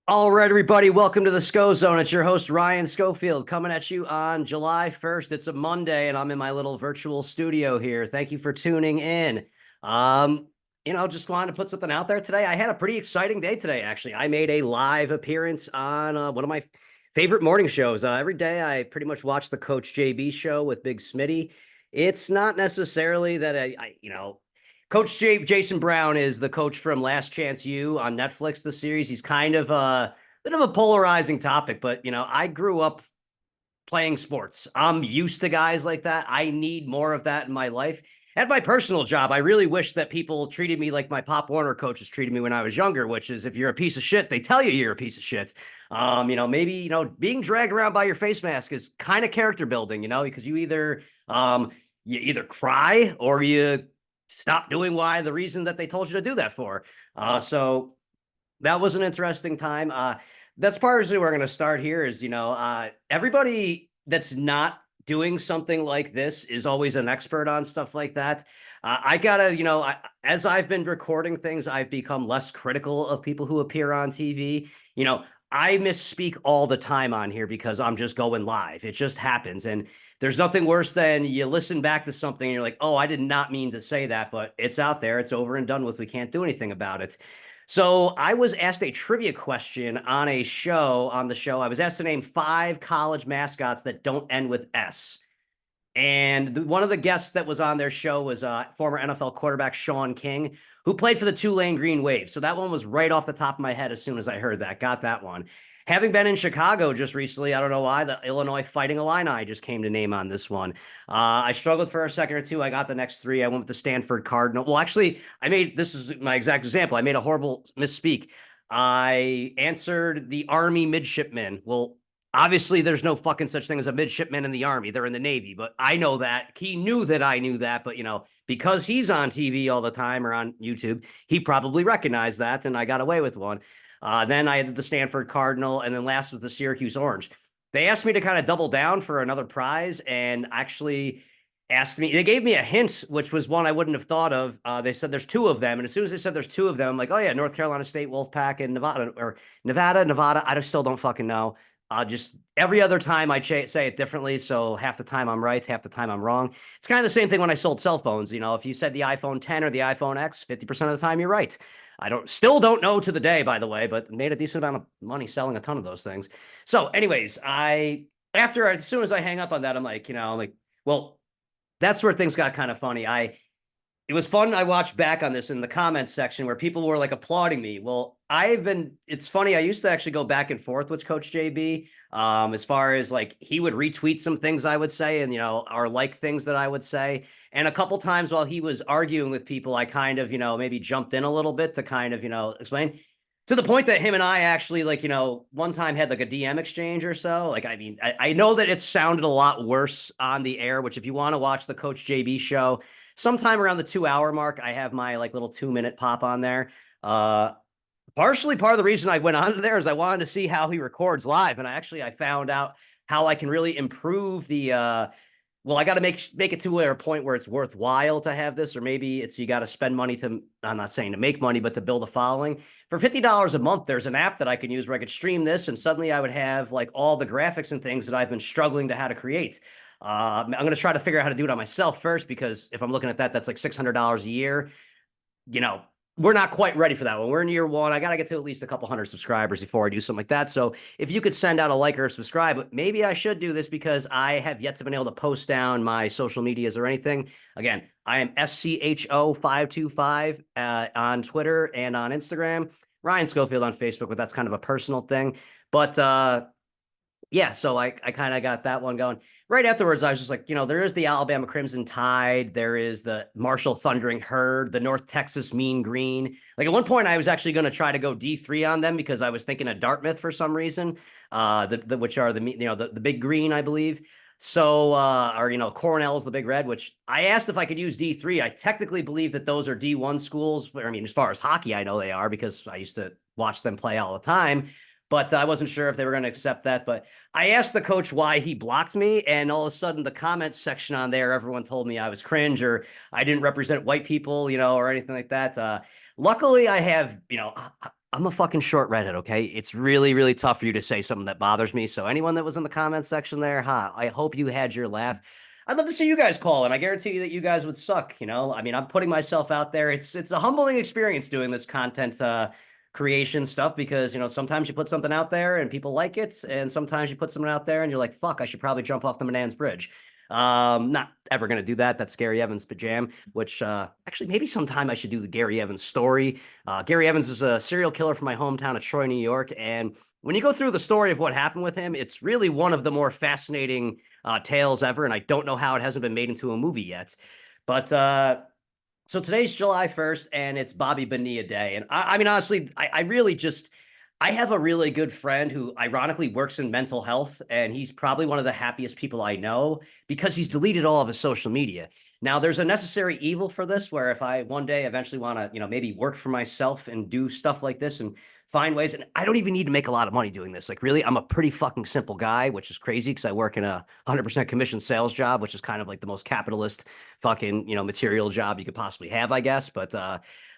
All right, everybody, welcome to the Scho-Zone. It's your host, Ryan Schofield, coming at you on July 1st. It's a Monday, and I'm in my little virtual studio here. Thank you for tuning in. Um, just wanted to put something out there today. I had a pretty exciting day today, actually. I made a live appearance on one of my favorite morning shows. Every day, I pretty much watch the Coach JB show with Big Smitty. It's not necessarily that Jason Brown is the coach from Last Chance U on Netflix, the series. He's kind of a bit of a polarizing topic, but I grew up playing sports. I'm used to guys like that. I need more of that in my life. At my personal job, I really wish that people treated me like my Pop Warner coaches treated me when I was younger, which is if you're a piece of shit, they tell you you're a piece of shit. Maybe, being dragged around by your face mask is kind of character building, because you either cry or you stop doing why the reason that they told you to do that for. So that was an interesting time. That's partially where we're going to start here is, everybody that's not doing something like this is always an expert on stuff like that. I gotta, as I've been recording things, I've become less critical of people who appear on TV. I misspeak all the time on here because I'm just going live. It just happens. And there's nothing worse than you listen back to something and you're like, oh, I did not mean to say that, but it's out there. It's over and done with. We can't do anything about it. So I was asked a trivia question on the show. I was asked to name 5 college mascots that don't end with S. And one of the guests that was on their show was former NFL quarterback Sean King, who played for the Tulane Green Wave. So that one was right off the top of my head as soon as I heard that. Got that one. Having been in Chicago just recently, I don't know why, the Illinois Fighting Illini just came to name on this one. I struggled for a second or two. I got the next 3. I went with the Stanford Cardinal. Well, actually, this is my exact example. I made a horrible misspeak. I answered the Army midshipman. Well, obviously, there's no fucking such thing as a midshipman in the Army. They're in the Navy, but I know that. He knew that I knew that, but because he's on TV all the time or on YouTube, he probably recognized that, and I got away with one. Then I had the Stanford Cardinal, and then last was the Syracuse Orange. They asked me to kind of double down for another prize, and actually they gave me a hint, which was one I wouldn't have thought of. They said there's 2 of them, and as soon as they said there's 2 of them, I'm like, oh yeah, North Carolina State, Wolfpack, and Nevada. I just still don't fucking know. Just every other time I say it differently. So half the time I'm right, half the time I'm wrong. It's kind of the same thing when I sold cell phones. If you said the iPhone 10 or the iPhone X, 50% of the time you're right. Still don't know to the day, by the way, but made a decent amount of money selling a ton of those things. So, anyways, as soon as I hang up on that, well, that's where things got kind of funny. It was fun. I watched back on this in the comments section where people were like applauding me. Well, it's funny. I used to actually go back and forth with Coach JB, as far as like he would retweet some things I would say and, or like things that I would say. And a couple times while he was arguing with people, I kind of, maybe jumped in a little bit to kind of, explain to the point that him and I actually one time had like a DM exchange or so. I know that it sounded a lot worse on the air, which if you want to watch the Coach JB show, sometime around the 2 hour mark, I have my little 2 minute pop on there. Partially part of the reason I went on there is I wanted to see how he records live. And I found out how I can really improve I got to make it to a point where it's worthwhile to have this, or maybe you got to spend money I'm not saying to make money, but to build a following. For $50 a month, there's an app that I can use where I could stream this, and suddenly I would have all the graphics and things that I've been struggling to how to create. I'm going to try to figure out how to do it on myself first, because if I'm looking at that, that's like $600 a year. We're not quite ready for that one. We're in year 1. I got to get to at least a couple hundred subscribers before I do something like that. So if you could send out a like or a subscribe, maybe I should do this because I have yet to been able to post down my social medias or anything. Again, I am SCHO525 on Twitter and on Instagram. Ryan Schofield on Facebook, but that's kind of a personal thing. But yeah, so I kind of got that one going. Right afterwards, I was just like, there is the Alabama Crimson Tide. There is the Marshall Thundering Herd, the North Texas Mean Green. At one point, I was actually going to try to go D3 on them because I was thinking of Dartmouth for some reason, which are the Big Green, I believe. So, Cornell's the Big Red, which I asked if I could use D3. I technically believe that those are D1 schools. I mean, as far as hockey, I know they are because I used to watch them play all the time. But I wasn't sure if they were going to accept that. But I asked the coach why he blocked me, and all of a sudden the comments section on there, everyone told me I was cringe or I didn't represent white people, or anything like that. Luckily, I have, I'm a fucking short redhead, okay? It's really, really tough for you to say something that bothers me. So anyone that was in the comment section there, I hope you had your laugh. I'd love to see you guys call, and I guarantee you that you guys would suck. I mean, I'm putting myself out there. It's a humbling experience doing this content creation stuff because sometimes you put something out there and people like it, and sometimes you put something out there and you're like, fuck, I should probably jump off the Menands Bridge. Not ever gonna do that. That's Gary Evans' pajam, which actually maybe sometime I should do the Gary Evans story. Gary Evans is a serial killer from my hometown of Troy, New York. And when you go through the story of what happened with him, it's really one of the more fascinating tales ever. And I don't know how it hasn't been made into a movie yet. But so today's July 1st, and it's Bobby Bonilla Day. And I mean, honestly, I really just, I have a really good friend who ironically works in mental health, and he's probably one of the happiest people I know because he's deleted all of his social media. Now, there's a necessary evil for this, where if I one day eventually want to, maybe work for myself and do stuff like this and find ways, and I don't even need to make a lot of money doing this. Like, really, I'm a pretty fucking simple guy, which is crazy because I work in a 100% commission sales job, which is kind of like the most capitalist fucking, material job you could possibly have, I guess. But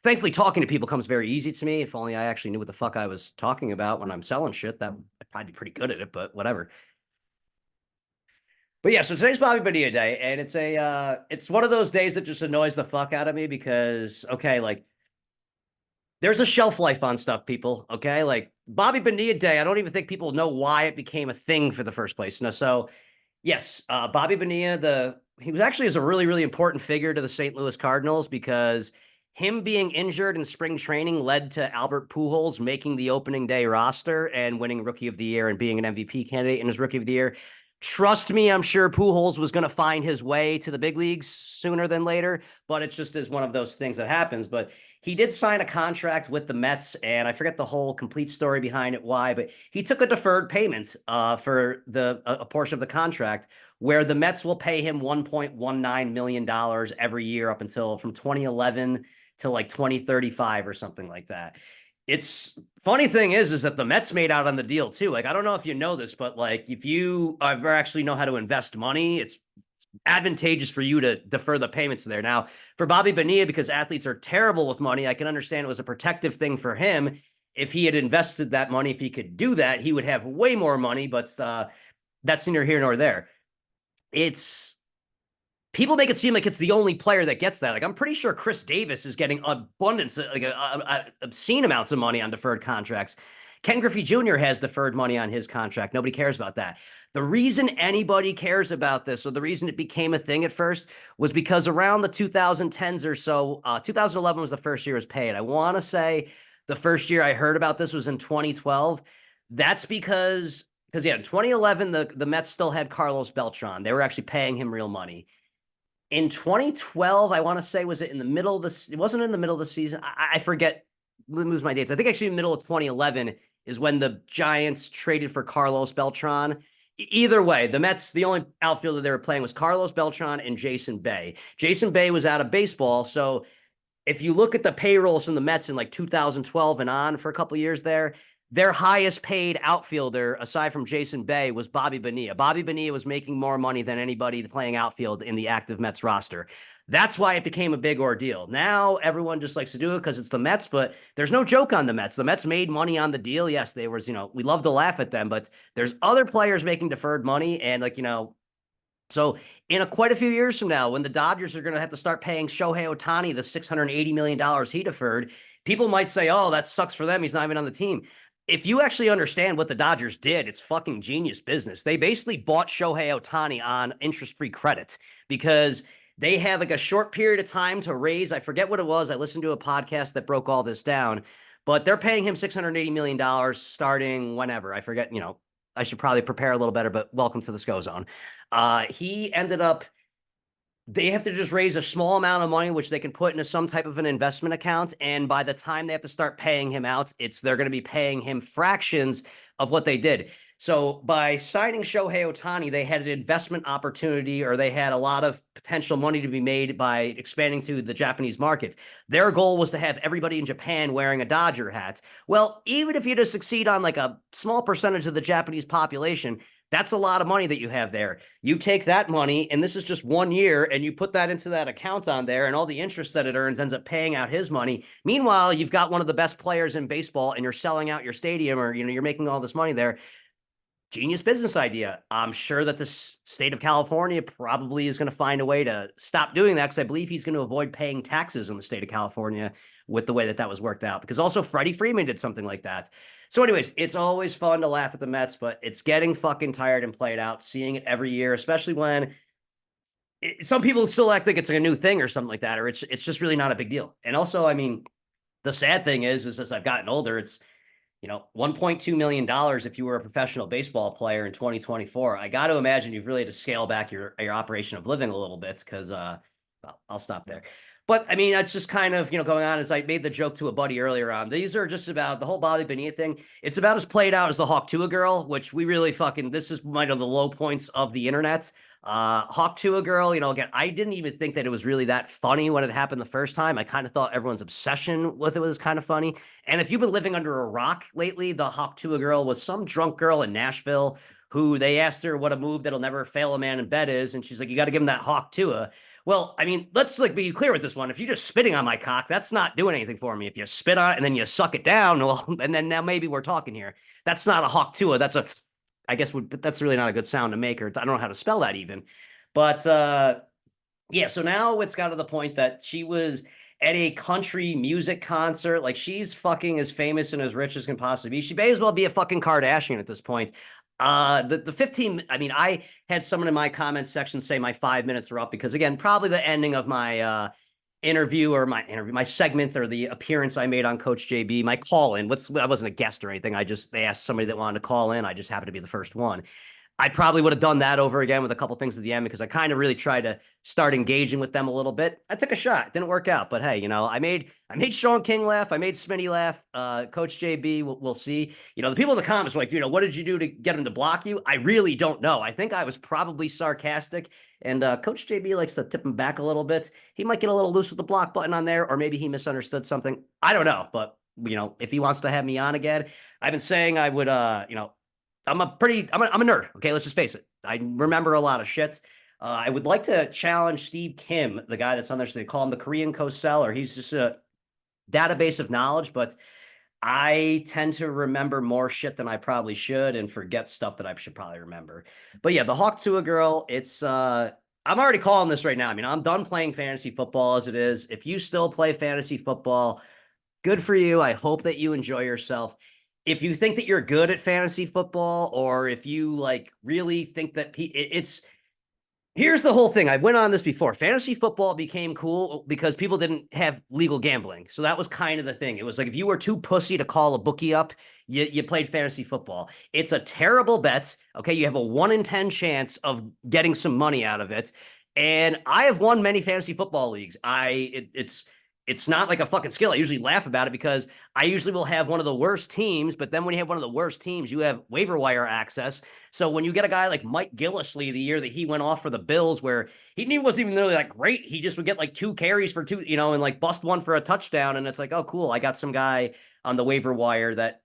thankfully, talking to people comes very easy to me. If only I actually knew what the fuck I was talking about when I'm selling shit, that I'd probably be pretty good at it, but whatever. But yeah, so today's Bobby Bonilla Day, and it's one of those days that just annoys the fuck out of me because okay, like there's a shelf life on stuff, people. Okay, like Bobby Bonilla Day, I don't even think people know why it became a thing for the first place. No, so yes, Bobby Bonilla, he was actually as a really, really important figure to the St. Louis Cardinals because him being injured in spring training led to Albert Pujols making the opening day roster and winning Rookie of the Year and being an MVP candidate in his Rookie of the Year. Trust me, I'm sure Pujols was going to find his way to the big leagues sooner than later, but it's just is one of those things that happens. But he did sign a contract with the Mets, and I forget the whole complete story behind it, why, but he took a deferred payment for a portion of the contract where the Mets will pay him $1.19 million every year up until from 2011 to like 2035 or something like that. It's funny thing is that the Mets made out on the deal too. Like, I don't know if you know this, but like if you ever actually know how to invest money, it's advantageous for you to defer the payments there. Now, for Bobby Bonilla, because athletes are terrible with money, I can understand it was a protective thing for him. If he had invested that money, if he could do that, he would have way more money, but that's neither here nor there. It's people make it seem like it's the only player that gets that. Like, I'm pretty sure Chris Davis is getting abundance, like obscene amounts of money on deferred contracts. Ken Griffey Jr. has deferred money on his contract. Nobody cares about that. The reason anybody cares about this, or the reason it became a thing at first, was because around the 2010s or so, 2011 was the first year it was paid. I want to say the first year I heard about this was in 2012. That's because yeah, in 2011 the Mets still had Carlos Beltran. They were actually paying him real money. In 2012, I want to say, was it in the middle of the? It wasn't in the middle of the season. I forget. Lose my dates. I think actually middle of 2011 is when the Giants traded for Carlos Beltran. Either way, the Mets, the only outfielder they were playing was Carlos Beltran and Jason Bay. Jason Bay was out of baseball, so if you look at the payrolls from the Mets in like 2012 and on for a couple of years there, their highest paid outfielder, aside from Jason Bay, was Bobby Bonilla. Bobby Bonilla was making more money than anybody playing outfield in the active Mets roster. That's why it became a big ordeal. Now everyone just likes to do it because it's the Mets, but there's no joke on the Mets. The Mets made money on the deal. Yes, they was, we love to laugh at them, but there's other players making deferred money. And like, so in quite a few years from now, when the Dodgers are going to have to start paying Shohei Ohtani the $680 million he deferred, people might say, oh, that sucks for them. He's not even on the team. If you actually understand what the Dodgers did, it's fucking genius business. They basically bought Shohei Ohtani on interest-free credit because they have like a short period of time to raise. I forget what it was. I listened to a podcast that broke all this down, but they're paying him $680 million starting whenever. I forget, I should probably prepare a little better, but welcome to the Scho-Zone. He ended up, they have to just raise a small amount of money, which they can put into some type of an investment account. And by the time they have to start paying him out, they're going to be paying him fractions of what they did. So by signing Shohei Ohtani, they had an investment opportunity, or they had a lot of potential money to be made by expanding to the Japanese market. Their goal was to have everybody in Japan wearing a Dodger hat. Well, even if you just succeed on like a small percentage of the Japanese population, That's a lot of money that you have there. You take that money, and this is just 1 year, and you put that into that account on there, and all the interest that it earns ends up paying out his money. Meanwhile, you've got one of the best players in baseball, and you're selling out your stadium, or you're making all this money there. Genius business idea. I'm sure that the state of California probably is going to find a way to stop doing that, because I believe he's going to avoid paying taxes in the state of California with the way that was worked out. Because also Freddie Freeman did something like that. So anyways, it's always fun to laugh at the Mets, but it's getting fucking tired and played out, seeing it every year, especially when some people still act like it's like a new thing or something like that, or it's just really not a big deal. And also, I mean, the sad thing is as I've gotten older, it's $1.2 million if you were a professional baseball player in 2024. I got to imagine you've really had to scale back your operation of living a little bit, because I'll stop there. But I mean, that's just kind of, going on. As I made the joke to a buddy earlier on, these are just about the whole Bobby Bonilla thing. It's about as played out as the Hawk Tuah girl, which we really this is one of the low points of the internet. Hawk Tuah girl, again, I didn't even think that it was really that funny when it happened the first time. I kind of thought everyone's obsession with it was kind of funny. And if you've been living under a rock lately, the Hawk Tuah girl was some drunk girl in Nashville who they asked her what a move that'll never fail a man in bed is. And she's like, you got to give him that Hawk Tuah. Well, I mean, let's be clear with this one. If you're just spitting on my cock, that's not doing anything for me. If you spit on it and then you suck it down, well, and then now maybe we're talking here. That's not a Hawk Tuah. I guess that's really not a good sound to make, or I don't know how to spell that even. But yeah, so now it's got to the point that she was at a country music concert. Like, she's fucking as famous and as rich as can possibly be. She may as well be a fucking Kardashian at this point. The 15, I mean, I had someone in my comments section say my 5 minutes are up, because again, probably the ending of my my segment, or the appearance I made on Coach JB, my call in. I wasn't a guest or anything. They asked somebody that wanted to call in. I just happened to be the first one. I probably would have done that over again with a couple things at the end, because I kind of really tried to start engaging with them a little bit. I took a shot. It didn't work out, but hey, I made Sean King laugh. I made Smitty laugh. Coach JB, we'll see. The people in the comments were like, what did you do to get him to block you? I really don't know. I think I was probably sarcastic, and Coach JB likes to tip him back a little bit. He might get a little loose with the block button on there, or maybe he misunderstood something. I don't know, but if he wants to have me on again, I've been saying I would, I'm a nerd. Okay, let's just face it. I remember a lot of shit. I would like to challenge Steve Kim, the guy that's on there. So they call him the Korean Coseller. He's just a database of knowledge, but I tend to remember more shit than I probably should, and forget stuff that I should probably remember. But yeah, the Hawk Tuah girl, I'm already calling this right now. I mean, I'm done playing fantasy football as it is. If you still play fantasy football, good for you. I hope that you enjoy yourself. If you think that you're good at fantasy football, or if you really think that here's the whole thing. I went on this before. Fantasy football became cool because people didn't have legal gambling. So that was kind of the thing. It was like, if you were too pussy to call a bookie up, you played fantasy football. It's a terrible bet. Okay. You have a 1 in 10 chance of getting some money out of it. And I have won many fantasy football leagues. It's not like a fucking skill. I usually laugh about it, because I usually will have one of the worst teams, but then when you have one of the worst teams, you have waiver wire access. So when you get a guy like Mike Gillislee, the year that he went off for the Bills, where he wasn't even really that great. He just would get 2 carries for 2, and bust one for a touchdown. And it's like, oh, cool. I got some guy on the waiver wire that,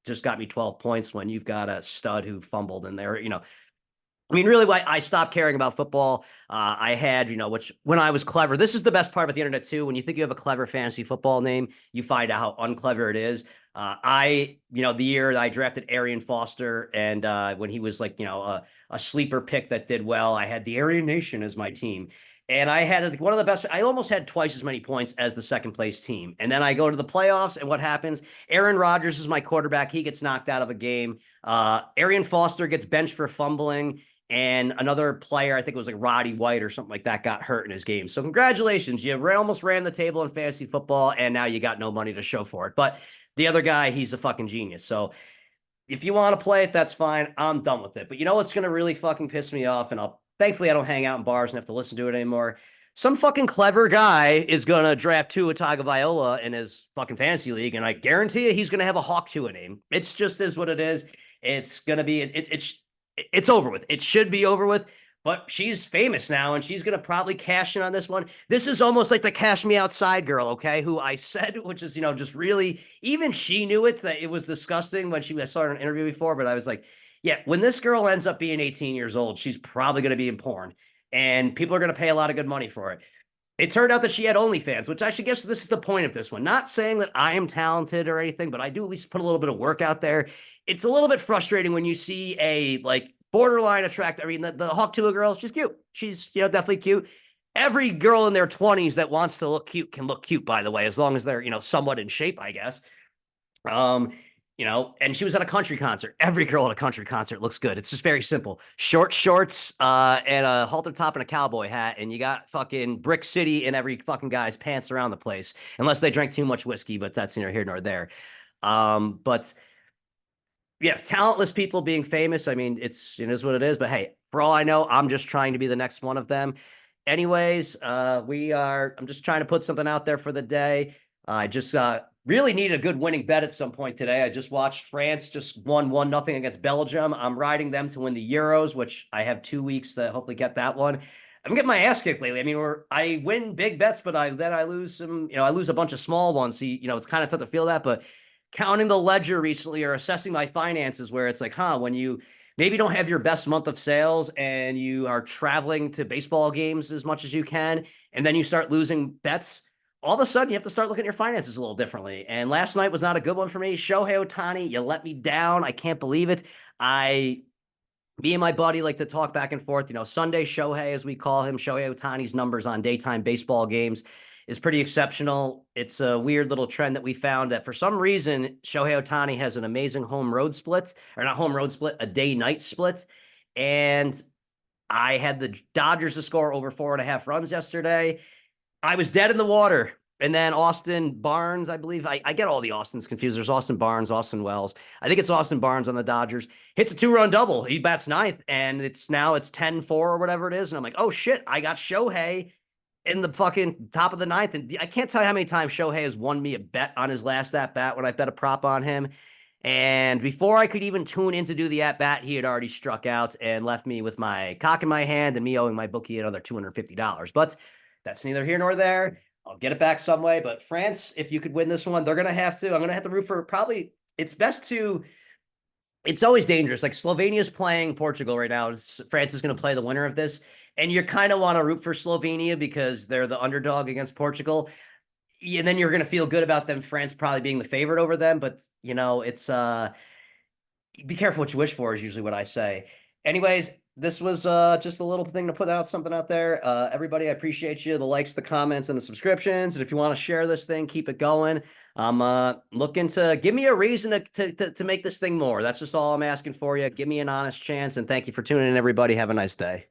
just got me 12 points, when you've got a stud who fumbled in there, I mean, really, why I stopped caring about football. I had, which when I was clever, this is the best part about the internet too. When you think you have a clever fantasy football name, you find out how unclever it is. The year that I drafted Arian Foster, and when he was a sleeper pick that did well, I had the Aryan Nation as my team. And I had one of the best. I almost had twice as many points as the second place team. And then I go to the playoffs, and what happens? Aaron Rodgers is my quarterback. He gets knocked out of a game. Arian Foster gets benched for fumbling. And another player, I think it was Roddy White or something like that, got hurt in his game. So congratulations. You almost ran the table in fantasy football, and now you got no money to show for it. But the other guy, he's a fucking genius. So if you want to play it, that's fine. I'm done with it. But you know what's going to really fucking piss me off? And thankfully I don't hang out in bars and have to listen to it anymore. Some fucking clever guy is going to draft Tua Tagovailoa in his fucking fantasy league, and I guarantee you he's going to have a Hawk Tuah name. It's just is what it is. It's going to be, it's over with. It should be over with, but she's famous now, and she's going to probably cash in on this one. This is almost like the Cash Me Outside girl, okay, who I said, which is, just really, even she knew it, that it was disgusting when I saw her in an interview before, but I was like, Yeah, when this girl ends up being 18 years old, she's probably going to be in porn, and people are going to pay a lot of good money for it. It turned out that she had OnlyFans, which I should guess this is the point of this one. Not saying that I am talented or anything, but I do at least put a little bit of work out there. It's a little bit frustrating when you see a like borderline attract. I mean, the Hawk Tuah girl, she's cute. She's, definitely cute. Every girl in their 20s that wants to look cute can look cute, by the way, as long as they're, somewhat in shape, I guess. Um, and she was at a country concert. Every girl at a country concert looks good. It's just very simple. Short shorts, and a halter top and a cowboy hat, and you got fucking Brick City in every fucking guy's pants around the place, unless they drank too much whiskey, but that's neither here nor there. But yeah, talentless people being famous. I mean, it is what it is. But hey, for all I know, I'm just trying to be the next one of them. Anyways, I'm just trying to put something out there for the day. I just really need a good winning bet at some point today. I just watched France just won 1-0 against Belgium. I'm riding them to win the Euros, which I have 2 weeks to hopefully get that one. I'm getting my ass kicked lately. I mean, I win big bets, but then I lose some, I lose a bunch of small ones. So, it's kind of tough to feel that, but counting the ledger recently or assessing my finances where it's like, when you maybe don't have your best month of sales and you are traveling to baseball games as much as you can, and then you start losing bets, all of a sudden you have to start looking at your finances a little differently. And last night was not a good one for me. Shohei Ohtani, you let me down. I can't believe it. Me and my buddy like to talk back and forth. Sunday Shohei, as we call him, Shohei Ohtani's numbers on daytime baseball games is pretty exceptional. It's a weird little trend that we found that for some reason, Shohei Ohtani has an amazing home road split, or not home road split, a day night split. And I had the Dodgers to score over 4.5 runs yesterday. I was dead in the water. And then Austin Barnes, I believe. I get all the Austins confused. There's Austin Barnes, Austin Wells. I think it's Austin Barnes on the Dodgers. Hits a 2-run double. He bats ninth, and it's 10-4 or whatever it is. And I'm like, oh shit, I got Shohei in the fucking top of the ninth. And I can't tell you how many times Shohei has won me a bet on his last at bat when I bet a prop on him. And before I could even tune in to do the at bat, he had already struck out and left me with my cock in my hand and me owing my bookie another $250. But that's neither here nor there. I'll get it back some way. But France, if you could win this one, they're going to have to. I'm going to have to root for probably. It's best to. It's always dangerous. Like Slovenia's playing Portugal right now. France is going to play the winner of this. And you kind of want to root for Slovenia because they're the underdog against Portugal. And then you're going to feel good about them, France probably being the favorite over them. But, it's be careful what you wish for is usually what I say. Anyways, this was just a little thing to put out something out there. Everybody, I appreciate you, the likes, the comments, and the subscriptions. And if you want to share this thing, keep it going. I'm looking to give me a reason to make this thing more. That's just all I'm asking for you. Give me an honest chance. And thank you for tuning in, everybody. Have a nice day.